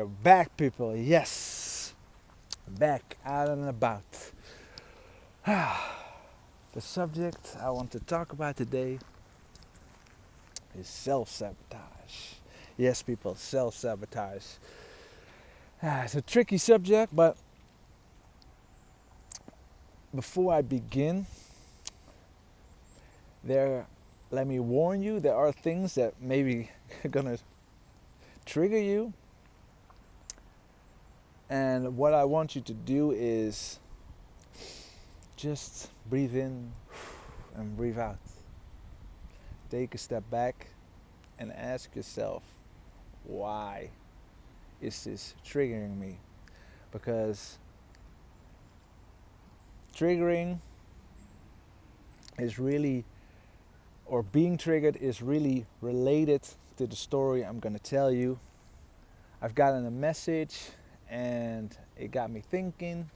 We're back, people. Yes, back out and about. The subject I want to talk about today is self-sabotage. Yes, people, self-sabotage. It's a tricky subject, but before I begin, let me warn you, there are things that maybe gonna trigger you. And what I want you to do is just breathe in and breathe out. Take a step back and ask yourself, why is this triggering me? Because triggering is really, or being triggered is really related to the story I'm going to tell you. I've gotten a message and it got me thinking,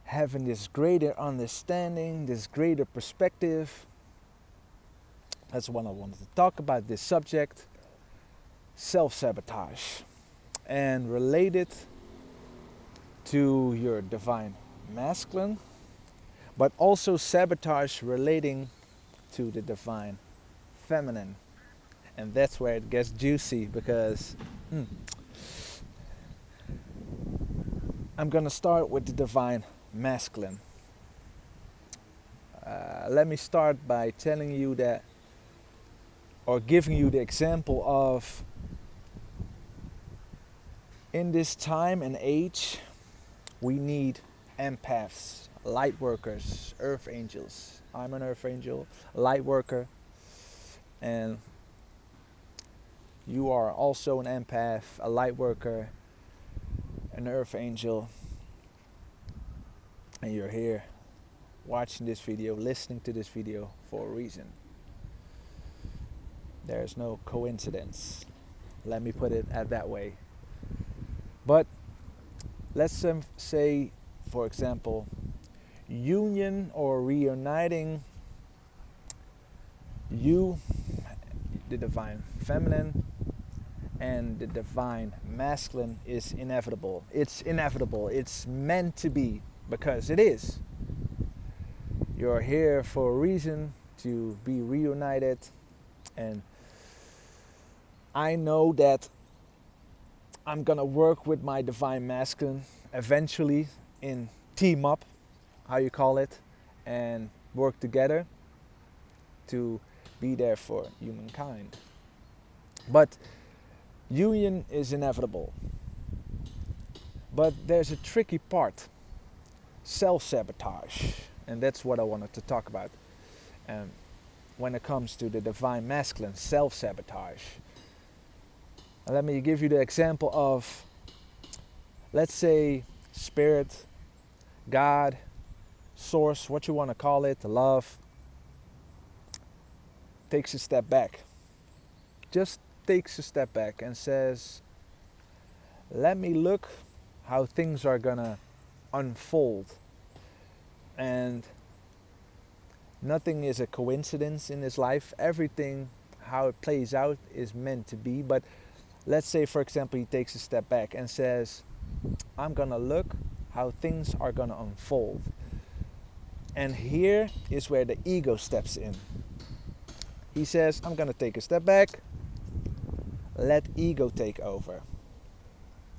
having this greater understanding, this greater perspective. That's what I wanted to talk about, this subject, self-sabotage, and related to your divine masculine, but also sabotage relating to the divine feminine. And that's where it gets juicy because I'm going to start with the divine masculine. Let me start by telling you that, or giving you the example of, in this time and age, we need empaths, light workers, earth angels. I'm an earth angel, light worker, and you are also an empath, a light worker, an earth angel, and you're here watching this video, listening to this video for a reason. There's no coincidence. Let me put it that way. But let's say, for example, union or reuniting you, the divine feminine, and the divine masculine is inevitable. It's inevitable. It's meant to be, because it is. You're here for a reason, to be reunited, and I know that I'm gonna work with my divine masculine eventually in team up, how you call it, and work together to be there for humankind. But union is inevitable. But there's a tricky part, self-sabotage, and that's what I wanted to talk about. When it comes to the divine masculine, self-sabotage. Let me give you the example of, let's say, spirit, God, source, what you want to call it, love, takes a step back. Just takes a step back and says, let me look how things are gonna unfold. And nothing is a coincidence in this life. Everything, how it plays out, is meant to be. But let's say, for example, he takes a step back and says, I'm gonna look how things are gonna unfold. And here is where the ego steps in. He says, I'm gonna take a step back, let ego take over.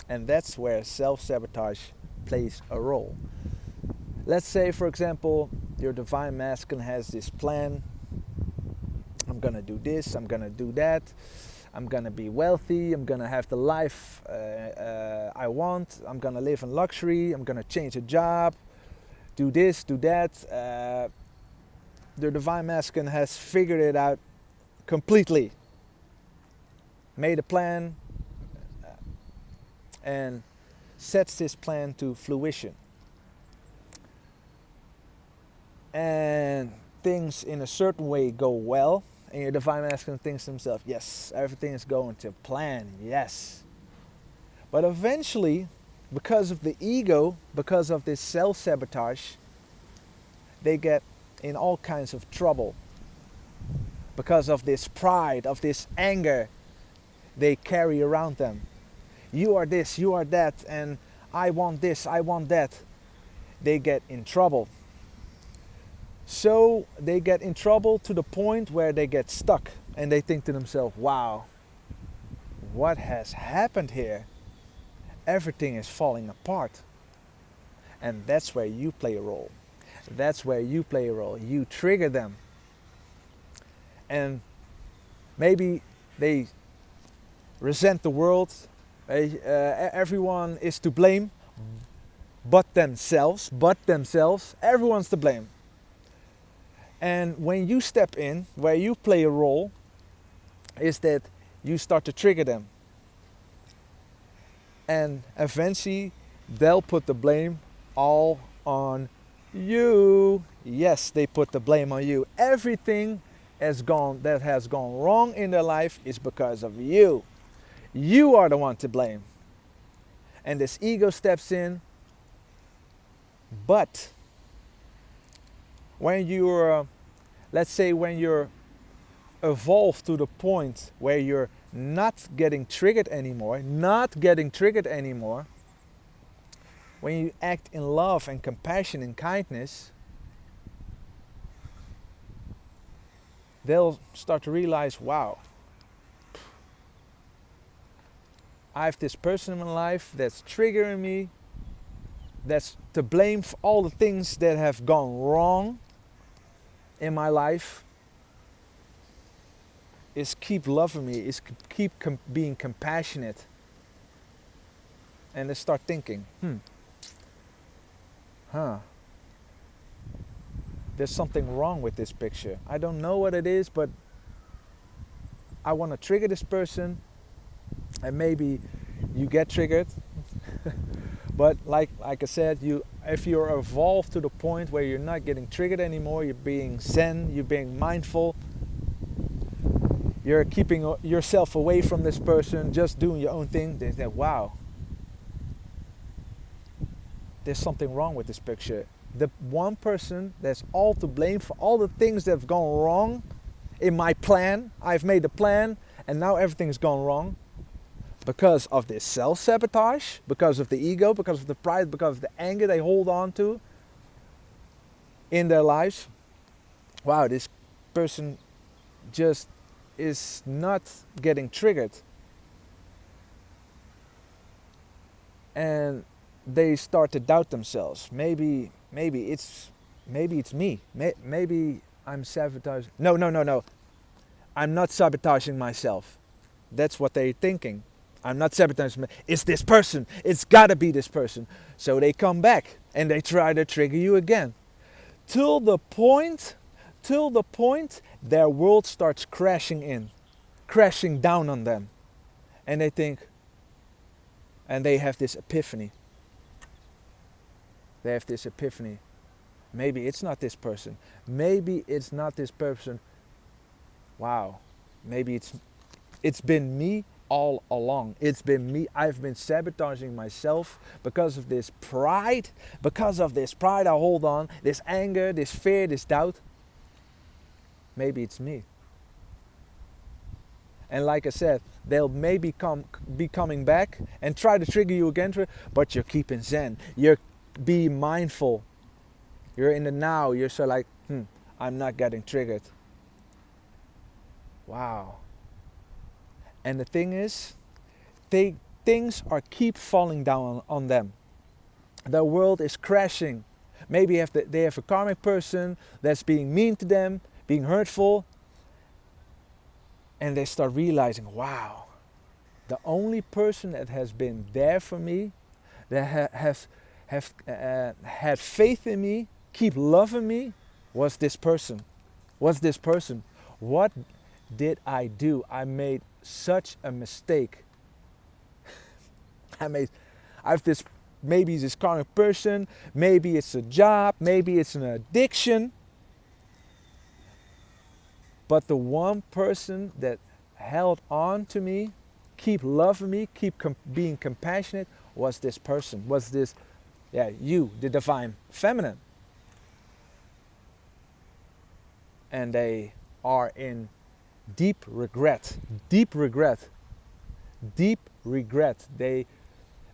And that's where self-sabotage plays a role. Let's say, for example, your divine masculine has this plan. I'm gonna do this, I'm gonna do that. I'm gonna be wealthy, I'm gonna have the life I want, I'm gonna live in luxury, I'm gonna change a job, do this, do that. The divine masculine has figured it out completely, made a plan, and sets this plan to fruition. And things in a certain way go well, and your divine masculine thinks to himself, yes, everything is going to plan, yes. But eventually, because of the ego, because of this self-sabotage, they get in all kinds of trouble. Because of this pride, of this anger they carry around them. you are this, you are that, and I want this, I want that, they get in trouble. So they get in trouble to the point where they get stuck and they think to themselves, wow, what has happened here? Everything is falling apart. And that's where you play a role. That's where you play a role. You trigger them. And maybe they resent the world. Everyone is to blame but themselves. Everyone's to blame. And when you step in, where you play a role, is that you start to trigger them. And eventually they'll put the blame all on you. Yes, they put the blame on you. Everything that has gone wrong in their life is because of you. You are the one to blame. And this ego steps in. But when you're, let's say when you're evolved to the point where you're not getting triggered anymore, when you act in love and compassion and kindness, they'll start to realize, wow, I have this person in my life that's triggering me, that's to blame for all the things that have gone wrong in my life, is keep loving me, is keep being compassionate. And they start thinking, there's something wrong with this picture. I don't know what it is, but I want to trigger this person. And maybe you get triggered. But like I said, if you're evolved to the point where you're not getting triggered anymore, you're being zen, you're being mindful, you're keeping yourself away from this person, just doing your own thing, they say, wow, there's something wrong with this picture. The one person that's all to blame for all the things that have gone wrong in my plan, I've made a plan, and now everything's gone wrong because of this self-sabotage, because of the ego, because of the pride, because of the anger they hold on to in their lives. Wow, this person just is not getting triggered. And they start to doubt themselves. Maybe it's me. Maybe I'm sabotaging. No. I'm not sabotaging myself. That's what they're thinking. I'm not sabotaging. It's this person. It's gotta be this person. So they come back and they try to trigger you again. Till the point their world starts crashing down on them. And they think, and they have this epiphany. Maybe it's not this person. Wow. Maybe it's been me all along. It's been me. I've been sabotaging myself because of this pride. Because of this pride I hold on, this anger, this fear, this doubt. Maybe it's me. And like I said, they'll maybe be coming back and try to trigger you again, but you're keeping zen. You're being mindful. You're in the now. You're so like, I'm not getting triggered. Wow. And the thing is, things keep falling down on them. Their world is crashing. Maybe they have a karmic person that's being mean to them, being hurtful. And they start realizing, wow, the only person that has been there for me, that has had faith in me, keep loving me, was this person. What did I do? I made such a mistake. Maybe this karmic person, maybe it's a job, maybe it's an addiction. But the one person that held on to me, keep loving me, keep being compassionate, was this person, you, the divine feminine. And they are in deep regret deep regret. They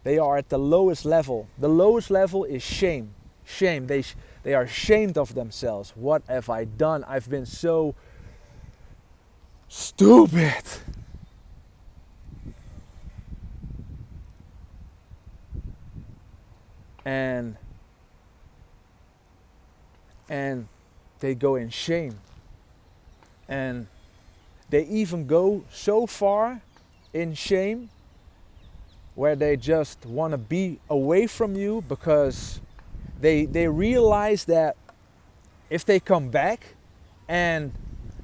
are at the lowest level. The lowest level is shame. Shame. They are ashamed of themselves. What have I done? I've been so stupid. And they go in shame. And they even go so far in shame where they just want to be away from you, because they realize that if they come back and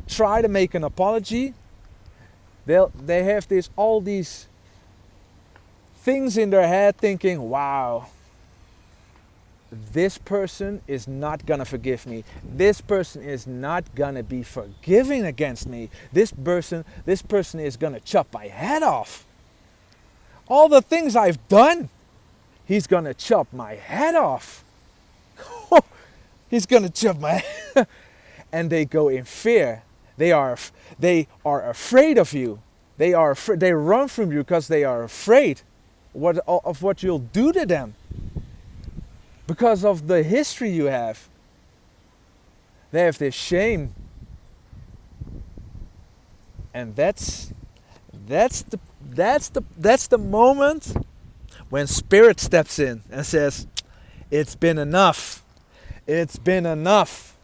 try to make an apology, they have all these things in their head thinking, wow, this person is not gonna forgive me. This person is not gonna be forgiving against me. This person is gonna chop my head off. All the things I've done, he's gonna chop my head off. He's gonna chop my head. And they go in fear. They are afraid of you. They run from you because they are afraid of what you'll do to them. Because of the history you have. They have this shame. And that's the moment when Spirit steps in and says, it's been enough. It's been enough.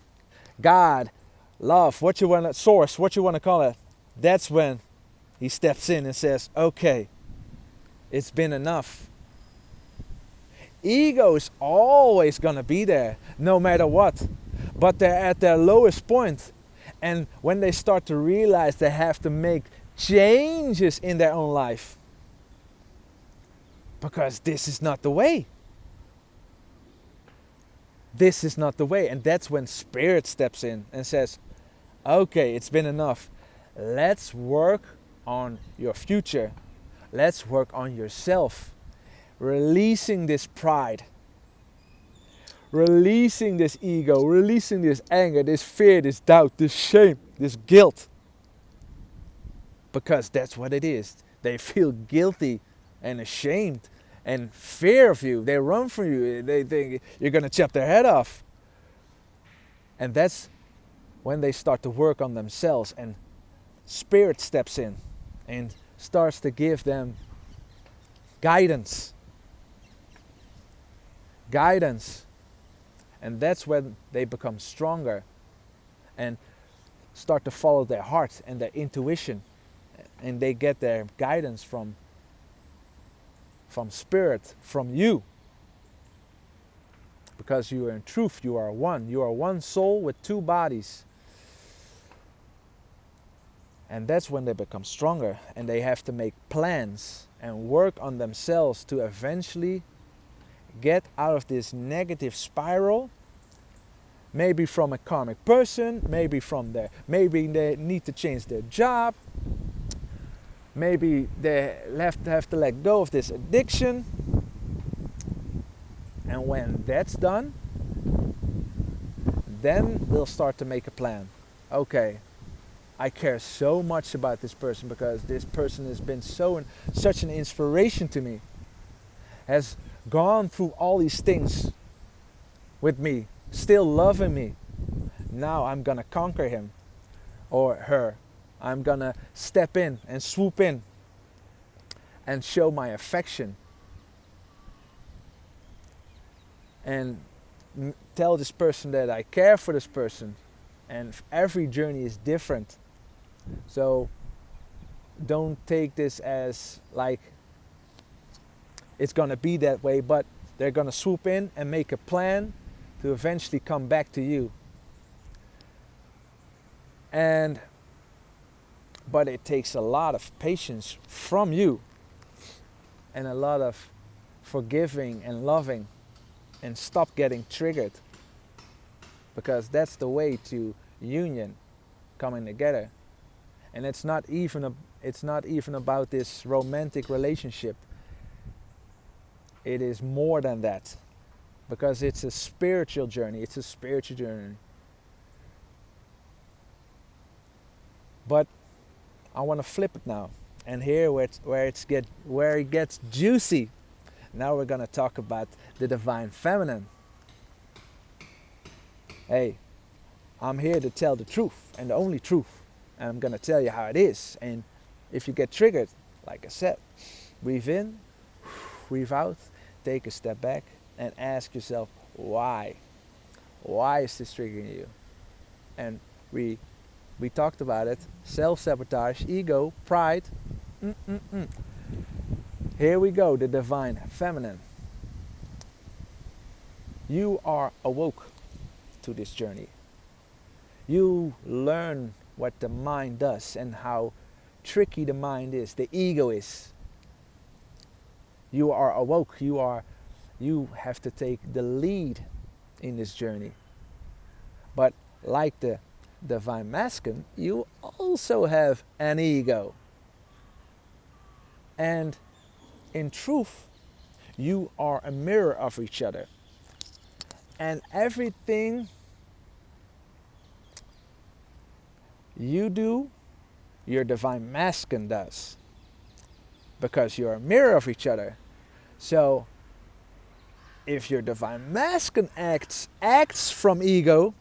God, love, what you want to, source, what you want to call it. That's when he steps in and says, okay, it's been enough. Ego is always going to be there, no matter what. But they're at their lowest point. And when they start to realize they have to make changes in their own life, because this is not the way. This is not the way. And that's when Spirit steps in and says, okay, it's been enough. Let's work on your future. Let's work on yourself. Releasing this pride, releasing this ego, releasing this anger, this fear, this doubt, this shame, this guilt. Because that's what it is. They feel guilty and ashamed and fear of you. They run from you. They think you're going to chop their head off. And that's when they start to work on themselves, and Spirit steps in and starts to give them guidance. And that's when they become stronger and start to follow their heart and their intuition, and they get their guidance from Spirit, from you, because you are in truth, you are one soul with two bodies. And that's when they become stronger, and they have to make plans and work on themselves to eventually get out of this negative spiral, maybe from a karmic person, maybe they need to change their job, maybe they have to let go of this addiction. And when that's done, then they'll start to make a plan. Okay, I care so much about this person because this person has been such an inspiration to me, has gone through all these things with me, still loving me. Now I'm gonna conquer him or her. I'm gonna step in and swoop in and show my affection and tell this person that I care for this person. And every journey is different, so don't take this as like it's gonna be that way, but they're gonna swoop in and make a plan to eventually come back to you. But it takes a lot of patience from you, and a lot of forgiving and loving, and stop getting triggered, because that's the way to union, coming together. And it's not even about this romantic relationship. It is more than that, because it's a spiritual journey. It's a spiritual journey. But I want to flip it now. And here where it gets juicy. Now we're gonna talk about the divine feminine. Hey, I'm here to tell the truth and the only truth. And I'm gonna tell you how it is. And if you get triggered, like I said, breathe in, breathe out, take a step back and ask yourself why. Why is this triggering you? And we talked about it. Self-sabotage, ego, pride. Here we go, the divine feminine. You are awoke to this journey. You learn what the mind does and how tricky the mind is, the ego is. You are awoke. You have to take the lead in this journey. But like the divine masculine, you also have an ego. And in truth, you are a mirror of each other. And everything you do, your divine masculine does. Because you're a mirror of each other. So, if your divine masculine acts from ego,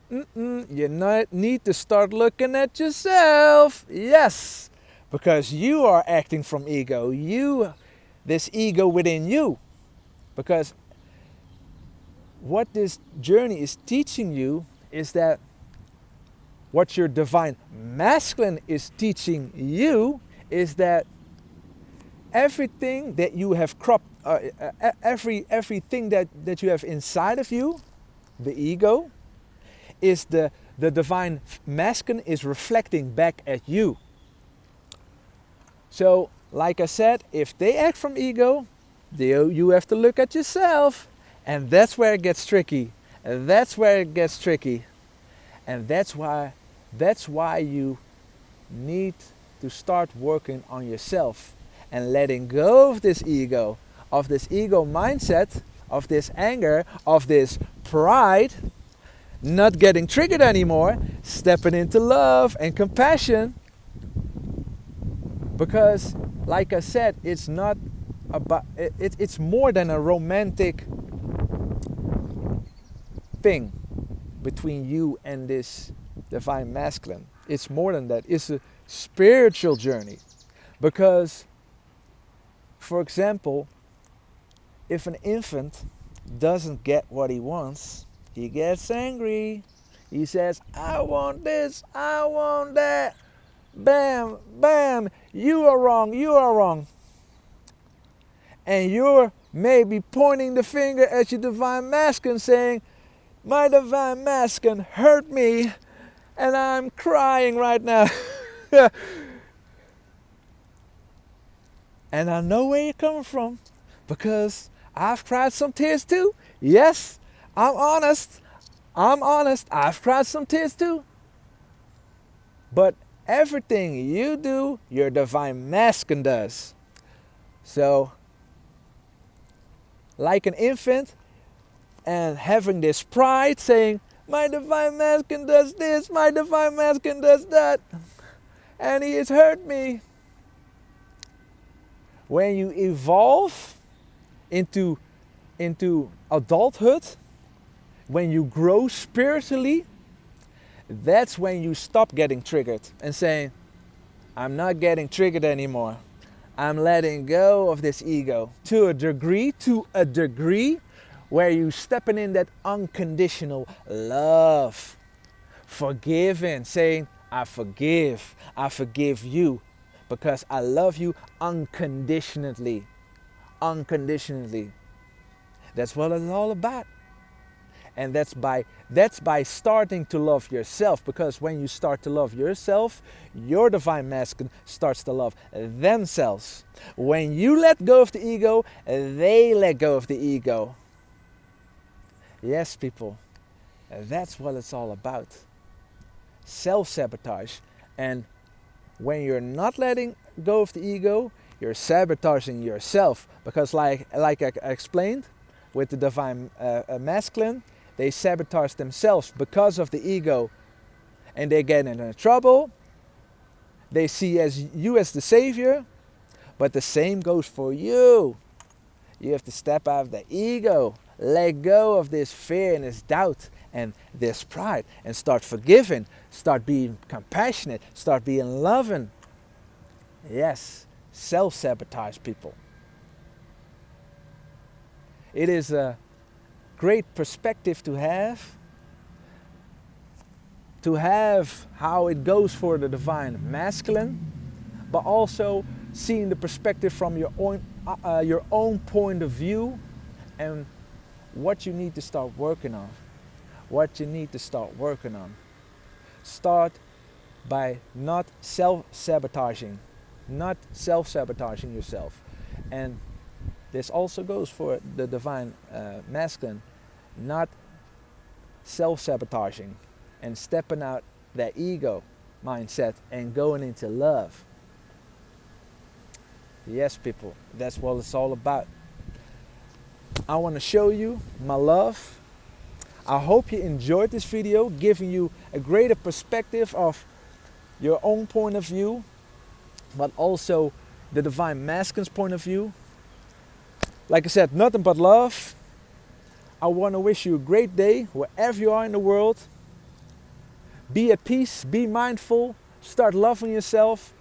you need to start looking at yourself. Yes, because you are acting from ego. This ego within you. Because what this journey is teaching you is that what your divine masculine is teaching you is that everything that you have everything that you have inside of you, the ego, is the divine masculine is reflecting back at you. So, like I said, if they act from ego, you have to look at yourself. And that's where it gets tricky. And that's where it gets tricky. And that's why you need to start working on yourself and letting go of this ego mindset, of this anger, of this pride, not getting triggered anymore, stepping into love and compassion. Because, like I said, it's not about it's more than a romantic thing between you and this divine masculine. It's more than that. It's a spiritual journey. Because, for example, if an infant doesn't get what he wants, he gets angry. He says, I want this, I want that. Bam, bam, you are wrong, you are wrong. And you're maybe pointing the finger at your divine masculine saying, my divine masculine hurt me and I'm crying right now. And I know where you're coming from because I've cried some tears too. Yes, I'm honest. I've cried some tears too. But everything you do, your divine masculine does. So, like an infant and having this pride saying, my divine masculine does this, my divine masculine does that, and he has hurt me. When you evolve into adulthood, when you grow spiritually, that's when you stop getting triggered and saying, I'm not getting triggered anymore. I'm letting go of this ego to a degree where you stepping in that unconditional love, forgiving, saying, I forgive you because I love you unconditionally. Unconditionally. That's what it's all about. And that's by starting to love yourself, because when you start to love yourself, your divine masculine starts to love themselves. When you let go of the ego, they let go of the ego. Yes, people, that's what it's all about. Self-sabotage. And when you're not letting go of the ego, you're sabotaging yourself. Because like I explained with the divine masculine, they sabotage themselves because of the ego. And they get into trouble. They see as you as the savior, but the same goes for you. You have to step out of the ego, let go of this fear and this doubt and this pride, and start forgiving, start being compassionate, start being loving. Yes, self-sabotage, people. It is a great perspective to have how it goes for the divine masculine, but also seeing the perspective from your own point of view and what you need to start working on. What you need to start working on. Start by not self-sabotaging yourself. And this also goes for the divine masculine, not self-sabotaging and stepping out that ego mindset and going into love. Yes, people, that's what it's all about. I want to show you my love. I hope you enjoyed this video, giving you a greater perspective of your own point of view, but also the divine masculine's point of view. Like I said, nothing but love. I want to wish you a great day wherever you are in the world. Be at peace, be mindful, start loving yourself,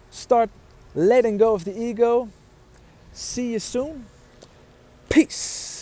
start letting go of the ego. See you soon. Peace.